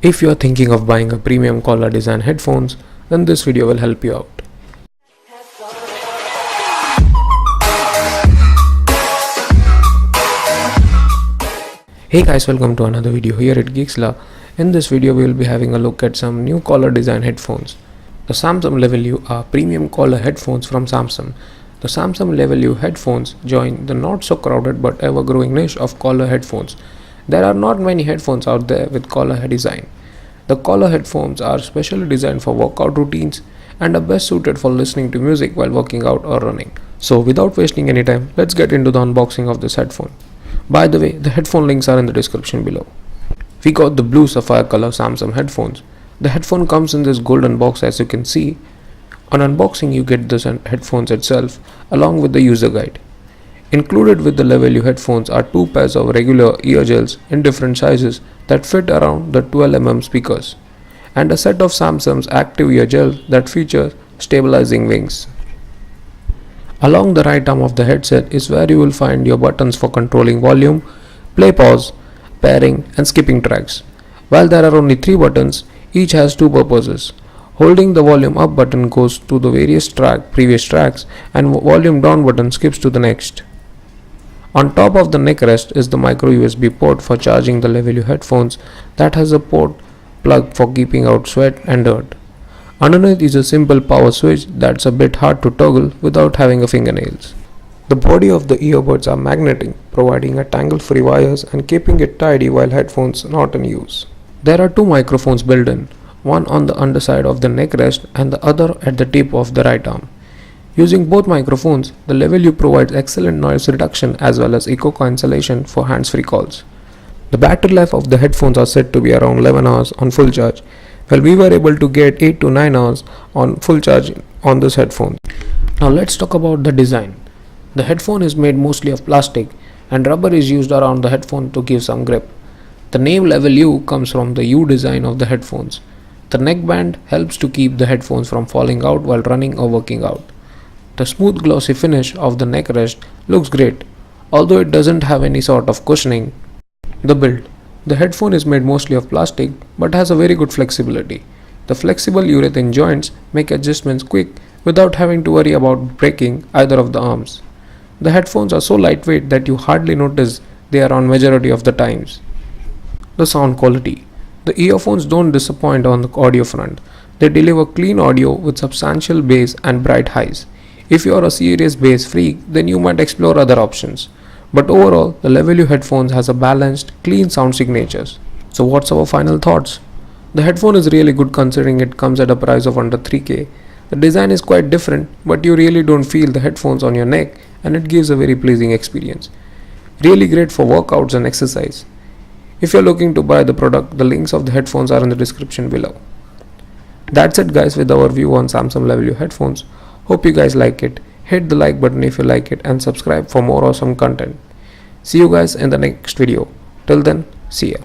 If you are thinking of buying a premium collar design headphones, then this video will help you out. Hey guys, welcome to another video here at Geeksla. In this video we will be having a look at some new collar design headphones. The Samsung Level U are premium collar headphones from Samsung. The Samsung Level U headphones join the not so crowded but ever growing niche of collar headphones. There are not many headphones out there with collar head design. The collar headphones are specially designed for workout routines and are best suited for listening to music while working out or running. So without wasting any time, let's get into the unboxing of this headphone. By the way, the headphone links are in the description below. We got the blue sapphire color Samsung headphones. The headphone comes in this golden box as you can see. On unboxing you get the headphones itself along with the user guide. Included with the Level U headphones are two pairs of regular ear gels in different sizes that fit around the 12mm speakers, and a set of Samsung's active ear gels that feature stabilizing wings. Along the right arm of the headset is where you will find your buttons for controlling volume, play pause, pairing and skipping tracks. While there are only 3 buttons, each has 2 purposes. Holding the volume up button goes to the previous tracks, and volume down button skips to the next. On top of the neck rest is the micro USB port for charging the Level U headphones that has a port plug for keeping out sweat and dirt. Underneath is a simple power switch that's a bit hard to toggle without having a fingernails. The body of the earbuds are magnetic, providing a tangle-free wires and keeping it tidy while headphones not in use. There are 2 microphones built in, one on the underside of the neck rest and the other at the tip of the right arm. Using both microphones, the Level U provides excellent noise reduction as well as echo cancellation for hands-free calls. The battery life of the headphones are said to be around 11 hours on full charge, while we were able to get 8 to 9 hours on full charge on this headphone. Now let's talk about the design. The headphone is made mostly of plastic and rubber is used around the headphone to give some grip. The name Level U comes from the U design of the headphones. The neckband helps to keep the headphones from falling out while running or working out. The smooth glossy finish of the neck rest looks great, although it doesn't have any sort of cushioning. The build. The headphone is made mostly of plastic but has a very good flexibility. The flexible urethane joints make adjustments quick without having to worry about breaking either of the arms. The headphones are so lightweight that you hardly notice they are on majority of the times. The sound quality. The earphones don't disappoint on the audio front. They deliver clean audio with substantial bass and bright highs. If you are a serious bass freak, then you might explore other options. But overall, the Level U headphones has a balanced, clean sound signatures. So what's our final thoughts? The headphone is really good considering it comes at a price of under 3K. The design is quite different, but you really don't feel the headphones on your neck and it gives a very pleasing experience. Really great for workouts and exercise. If you're looking to buy the product, the links of the headphones are in the description below. That's it guys with our view on Samsung Level U headphones. Hope you guys like it. Hit the like button if you like it and subscribe for more awesome content. See you guys in the next video. Till then, see ya.